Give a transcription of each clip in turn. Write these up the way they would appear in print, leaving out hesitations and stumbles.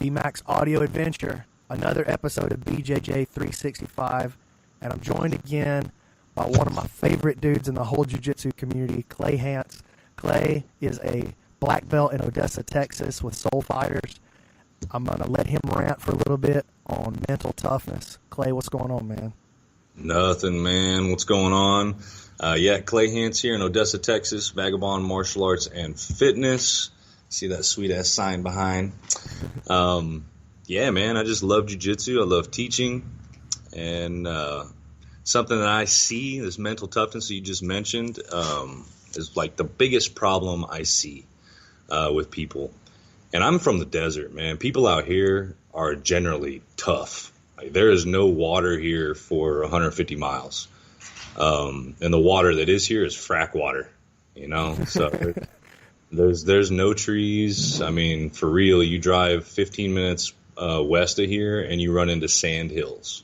D-Max Audio Adventure, another episode of BJJ365, and I'm joined again by one of my favorite dudes in the whole jiu-jitsu community, Clay Hantz. Clay is a black belt in Odessa, Texas with Soul Fighters. I'm going to let him rant for a little bit on mental toughness. Clay, what's going on, man? Nothing, man. What's going on? Clay Hantz here in Odessa, Texas, Vagabond Martial Arts and Fitness. See that sweet-ass sign behind. Man, I just love jiu-jitsu. I love teaching. And something that I see, this mental toughness that you just mentioned, is like the biggest problem I see with people. And I'm from the desert, man. People out here are generally tough. Like, there is no water here for 150 miles. And the water that is here is frack water, you know? So there's no trees. I mean, for real, you drive 15 minutes west of here and you run into sand hills.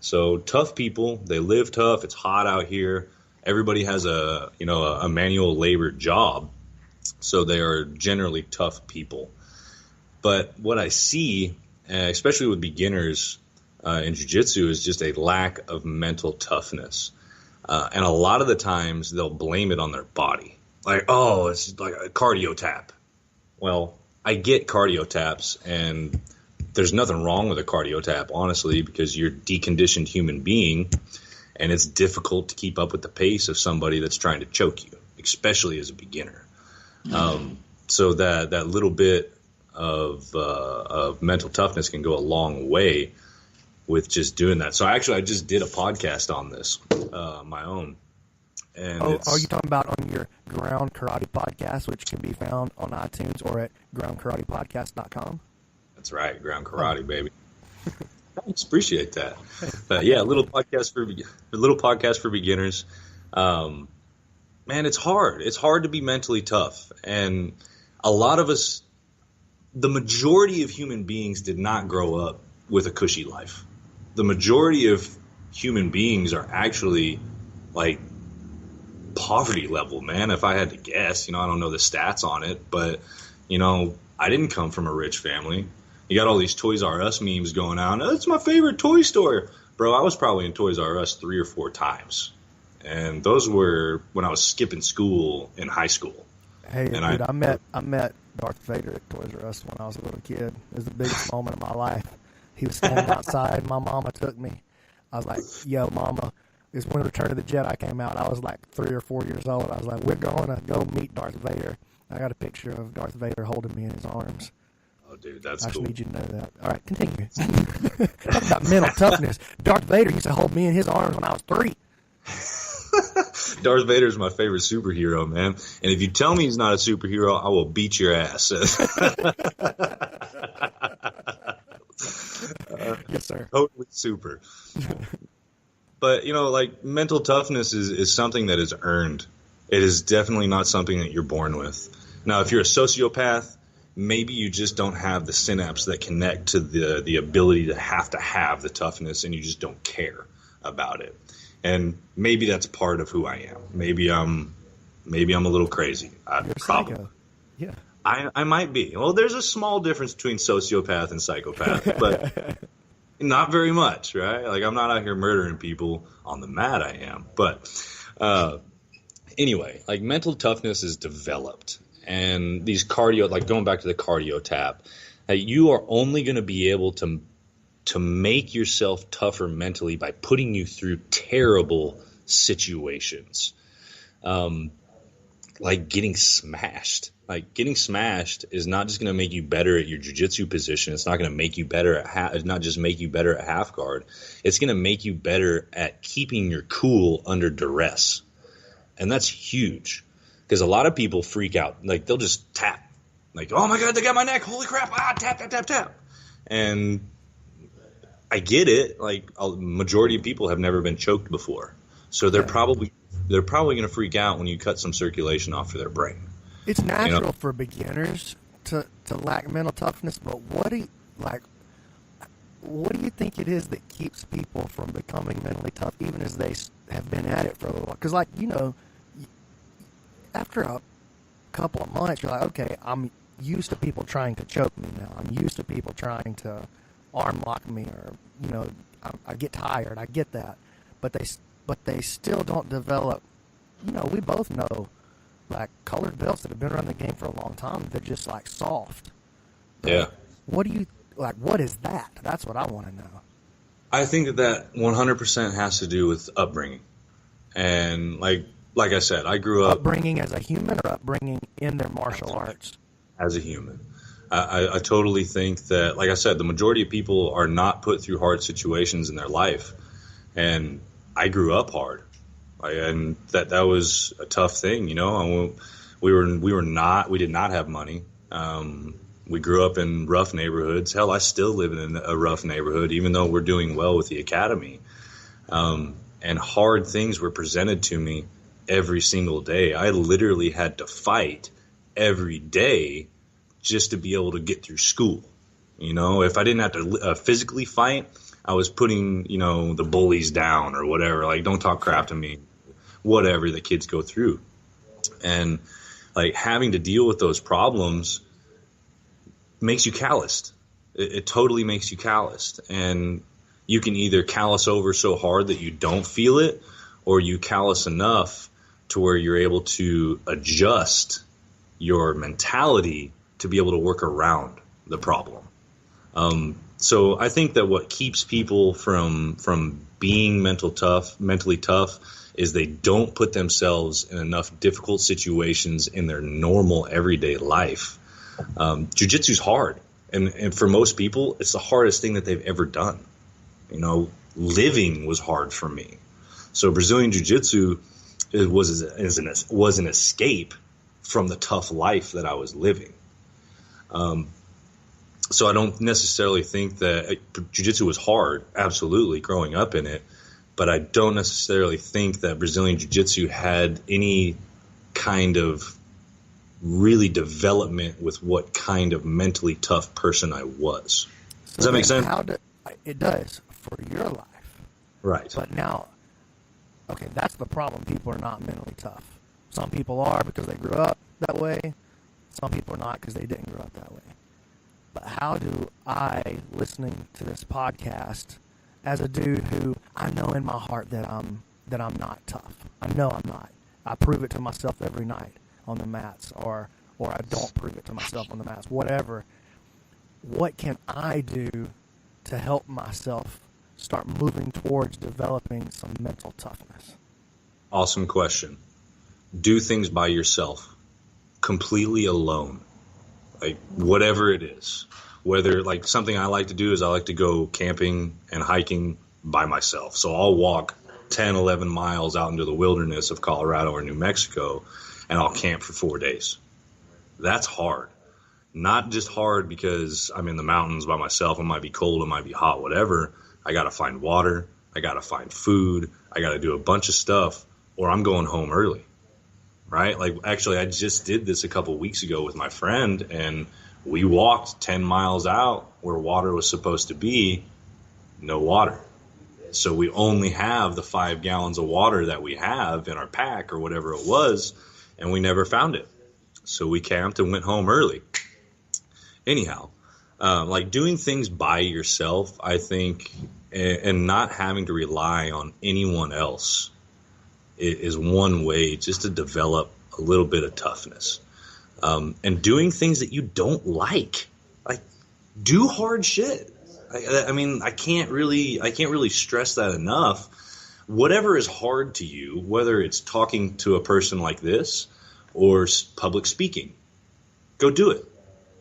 So tough people, they live tough. It's hot out here. Everybody has a manual labor job. So they are generally tough people. But what I see, especially with beginners in jiu-jitsu, is just a lack of mental toughness. And a lot of the times they'll blame it on their body. Like, oh, it's like a cardio tap. Well, I get cardio taps, and there's nothing wrong with a cardio tap, honestly, because you're a deconditioned human being, and it's difficult to keep up with the pace of somebody that's trying to choke you, especially as a beginner. So that little bit of mental toughness can go a long way with just doing that. So I just did a podcast on this, my own. And are you talking about on your Ground Karate podcast, which can be found on iTunes or at groundkaratepodcast.com? That's right, Ground Karate, baby. Thanks, appreciate that. But yeah, a little podcast for beginners. Man, it's hard. It's hard to be mentally tough, and a lot of us, the majority of human beings, did not grow up with a cushy life. The majority of human beings are actually like poverty level, man. If I had to guess, I don't know the stats on it, but I didn't come from a rich family. You got all these Toys R Us memes going out. It's my favorite toy store. Bro, I was probably in Toys R Us 3 or 4 times. And those were when I was skipping school in high school. Hey, and dude, I met Darth Vader at Toys R Us when I was a little kid. It was the biggest moment of my life. He was standing outside. My mama took me. I was like, yo, mama. It's when Return of the Jedi came out. I was like 3 or 4 years old. I was like, we're going to go meet Darth Vader. I got a picture of Darth Vader holding me in his arms. Oh, dude, that's cool. I cool. just need you to know that. All right, continue. Talk about mental toughness. Darth Vader used to hold me in his arms when I was 3. Darth Vader is my favorite superhero, man. And if you tell me he's not a superhero, I will beat your ass. Yes, sir. Totally super. But, like, mental toughness is something that is earned. It is definitely not something that you're born with. Now, if you're a sociopath, maybe you just don't have the synapse that connect to the ability to have the toughness, and you just don't care about it. And maybe that's part of who I am. Maybe I'm a little crazy. You're a psycho. Yeah. I might be. Well, there's a small difference between sociopath and psychopath, but not very much, right? Like, I'm not out here murdering people on the mat. I am. But anyway, like, mental toughness is developed. And these cardio, like going back to the cardio tap, you are only going to be able to make yourself tougher mentally by putting you through terrible situations. Like getting smashed. Like, getting smashed is not just going to make you better at your jiu-jitsu position. It's not going to make you better at it's not just make you better at half guard. It's going to make you better at keeping your cool under duress. And that's huge, because a lot of people freak out. Like, they'll just tap. Like, oh my God, they got my neck. Holy crap. Tap, tap, tap, tap. And I get it. Like, a majority of people have never been choked before. So they're probably going to freak out when you cut some circulation off of their brain. It's natural for beginners to lack mental toughness, but what do you think it is that keeps people from becoming mentally tough, even as they have been at it for a little while? Because, after a couple of months, you're like, okay, I'm used to people trying to choke me now. I'm used to people trying to arm lock me, or I get tired. I get that, but they still don't develop. We both know, like, colored belts that have been around the game for a long time. They're just like soft. Yeah. What do you like? What is that? That's what I want to know. I think that 100% has to do with upbringing, and like I said, I grew up upbringing as a human, or upbringing in their martial arts as a human. I totally think that, like I said, the majority of people are not put through hard situations in their life, and I grew up hard, and that was a tough thing. We did not have money. We grew up in rough neighborhoods. Hell, I still live in a rough neighborhood, even though we're doing well with the academy. And hard things were presented to me every single day. I literally had to fight every day just to be able to get through school. If I didn't have to physically fight, I was putting, the bullies down or whatever. Like, don't talk crap to me, whatever the kids go through. And like having to deal with those problems makes you calloused. It totally makes you calloused. And you can either callous over so hard that you don't feel it, or you callous enough to where you're able to adjust your mentality to be able to work around the problem. So I think that what keeps people from being mentally tough is they don't put themselves in enough difficult situations in their normal everyday life. Jiu-jitsu's hard, and for most people, it's the hardest thing that they've ever done. Living was hard for me. So Brazilian Jiu-Jitsu was an escape from the tough life that I was living. So I don't necessarily think that Jiu-Jitsu was hard, absolutely, growing up in it, but I don't necessarily think that Brazilian Jiu-Jitsu had any kind of really development with what kind of mentally tough person I was. Does that make sense? It does for your life. Right. But now, okay, that's the problem. People are not mentally tough. Some people are because they grew up that way. Some people are not because they didn't grow up that way. But how do I, listening to this podcast, as a dude who I know in my heart that I'm not tough. I know I'm not. I prove it to myself every night on the mats, or I don't prove it to myself on the mats, whatever. What can I do to help myself start moving towards developing some mental toughness? Awesome question. Do things by yourself, completely alone, like whatever it is. Whether, like, something I like to do is I like to go camping and hiking by myself. So I'll walk 10, 11 miles out into the wilderness of Colorado or New Mexico, and I'll camp for 4 days. That's hard. Not just hard because I'm in the mountains by myself. It might be cold, it might be hot, whatever. I got to find water. I got to find food. I got to do a bunch of stuff, or I'm going home early, right? Like, actually, I just did this a couple weeks ago with my friend, and we walked 10 miles out where water was supposed to be, no water. So we only have the 5 gallons of water that we have in our pack or whatever it was, and we never found it. So we camped and went home early. Anyhow, like doing things by yourself, I think, and not having to rely on anyone else is one way just to develop a little bit of toughness. And doing things that you don't like do hard shit. I mean, I can't really stress that enough. Whatever is hard to you, whether it's talking to a person like this or public speaking, go do it.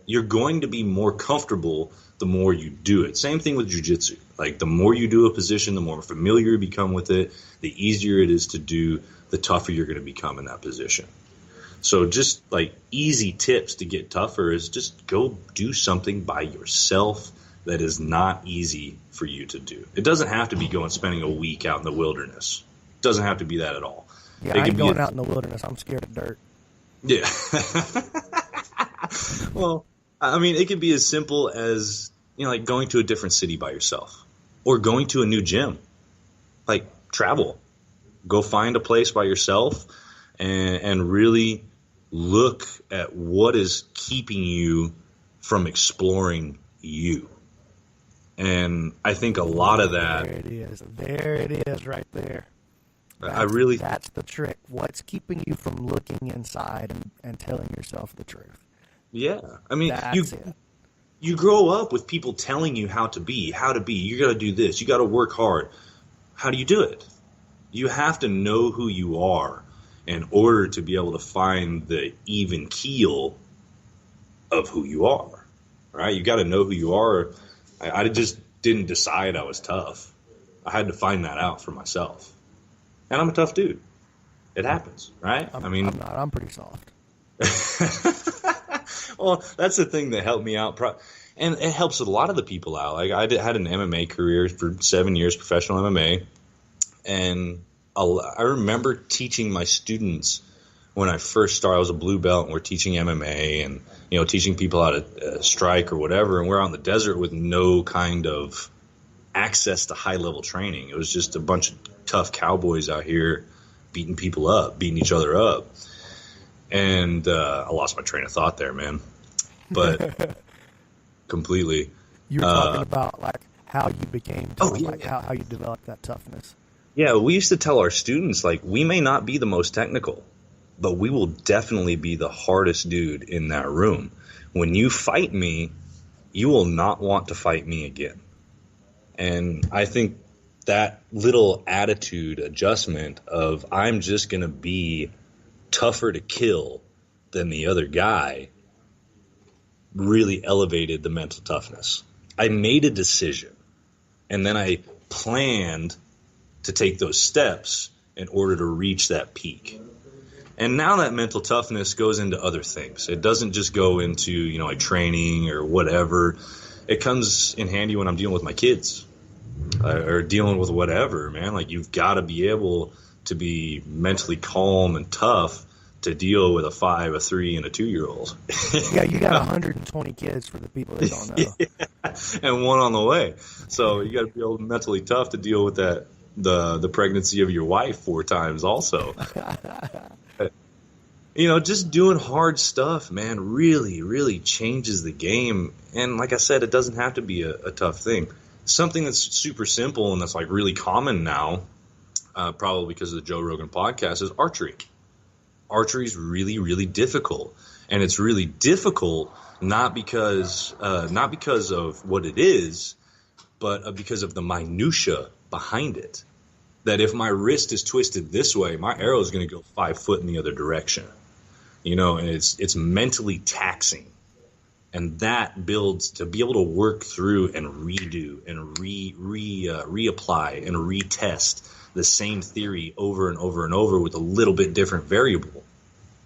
You're going to be more comfortable the more you do it. Same thing with jiu-jitsu. Like, the more you do a position, the more familiar you become with it, the easier it is to do, the tougher you're going to become in that position. So just like easy tips to get tougher is just go do something by yourself that is not easy for you to do. It doesn't have to be spending a week out in the wilderness. It doesn't have to be that at all. Yeah, I ain't going out in the wilderness. I'm scared of dirt. Yeah. Well, I mean, it could be as simple as, like going to a different city by yourself or going to a new gym. Like, travel. Go find a place by yourself and really look at what is keeping you from exploring you. And I think a lot of that... There it is. There it is right there. That's the trick. What's keeping you from looking inside and telling yourself the truth? Yeah. I mean, That's it. You grow up with people telling you how to be. You got to do this. You got to work hard. How do you do it? You have to know who you are in order to be able to find the even keel of who you are. Right? You got to know who you are. I just didn't decide I was tough. I had to find that out for myself. And I'm a tough dude. It happens, right? I'm not. I'm pretty soft. Well, that's the thing that helped me out. And it helps a lot of the people out. Like had an MMA career for 7 years, professional MMA. And I remember teaching my students when I first started. I was a blue belt and we're teaching MMA and, teaching people how to strike or whatever. And we're out in the desert with no kind of access to high level training. It was just a bunch of tough cowboys out here beating people up, beating each other up. And I lost my train of thought there, man. But completely. You were talking about like how you became tough, like how you developed that toughness. Yeah, we used to tell our students, like, we may not be the most technical, but we will definitely be the hardest dude in that room. When you fight me, you will not want to fight me again. And I think that little attitude adjustment of I'm just going to be tougher to kill than the other guy really elevated the mental toughness. I made a decision, and then I planned to take those steps in order to reach that peak. And now that mental toughness goes into other things. It doesn't just go into, like training or whatever. It comes in handy when I'm dealing with my kids or dealing with whatever, man. Like, you've got to be able to be mentally calm and tough to deal with a 5, a 3, and a 2-year-old. Yeah, you got 120 kids for the people that don't know. Yeah, and one on the way. So you got to be able mentally tough to deal with that, the pregnancy of your wife 4 times also. Just doing hard stuff, man, really, really changes the game. And like I said, it doesn't have to be a tough thing. Something that's super simple and that's like really common now, probably because of the Joe Rogan podcast, is archery. Archery is really, really difficult, and it's really difficult not because of what it is, but because of the minutia behind it. That if my wrist is twisted this way, my arrow is going to go 5 foot in the other direction. And it's mentally taxing, and that builds to be able to work through and redo and reapply and retest the same theory over and over and over with a little bit different variable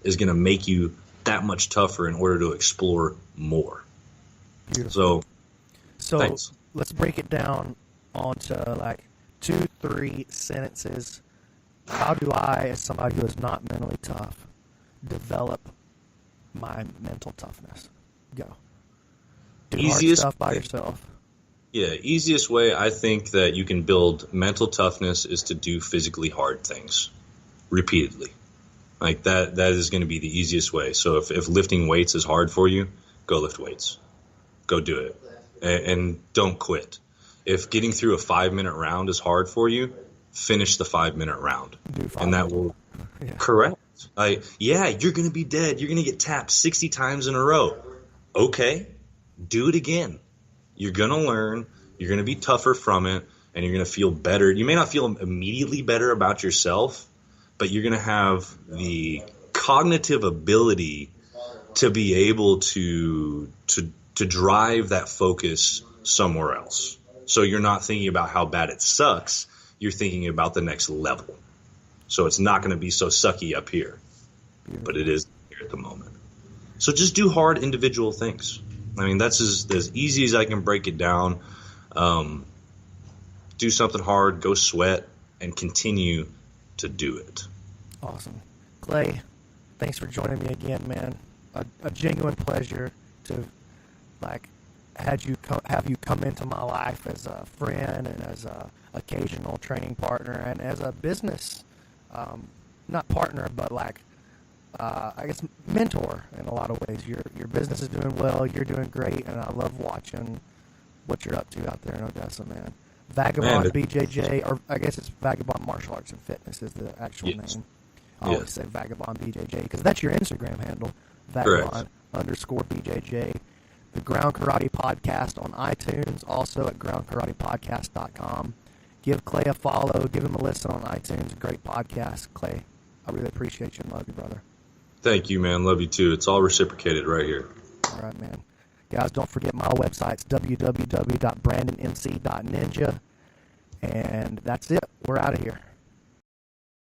is going to make you that much tougher in order to explore more. Beautiful. So thanks. Let's break it down onto like 2-3 sentences. How do I, as somebody who is not mentally tough, develop my mental toughness? Go. Do Easiest hard stuff by yourself. Yeah, easiest way I think that you can build mental toughness is to do physically hard things repeatedly. Like that is going to be the easiest way. So if lifting weights is hard for you, go lift weights. Go do it. And don't quit. If getting through a 5-minute round is hard for you, finish the 5-minute round. And that will correct. You're going to be dead. You're going to get tapped 60 times in a row. Okay, do it again. You're going to learn, you're going to be tougher from it, and you're going to feel better. You may not feel immediately better about yourself, but you're going to have the cognitive ability to be able to drive that focus somewhere else. So you're not thinking about how bad it sucks. You're thinking about the next level. So it's not going to be so sucky up here, but it is here at the moment. So just do hard individual things. I mean, that's as easy as I can break it down. Do something hard, go sweat, and continue to do it. Awesome. Clay, thanks for joining me again, man. A genuine pleasure to have you come into my life as a friend and as a occasional training partner and as a business, not partner, but I guess, mentor in a lot of ways. Your business is doing well. You're doing great, and I love watching what you're up to out there in Odessa, man. Vagabond BJJ, or I guess it's Vagabond Martial Arts and Fitness is the actual name. I always say Vagabond BJJ because that's your Instagram handle, Vagabond_BJJ. The Ground Karate Podcast on iTunes, also at groundkaratepodcast.com. Give Clay a follow. Give him a listen on iTunes. Great podcast, Clay. I really appreciate you and love you, brother. Thank you, man. Love you, too. It's all reciprocated right here. All right, man. Guys, don't forget my website's www.brandonmc.ninja. And that's it. We're out of here.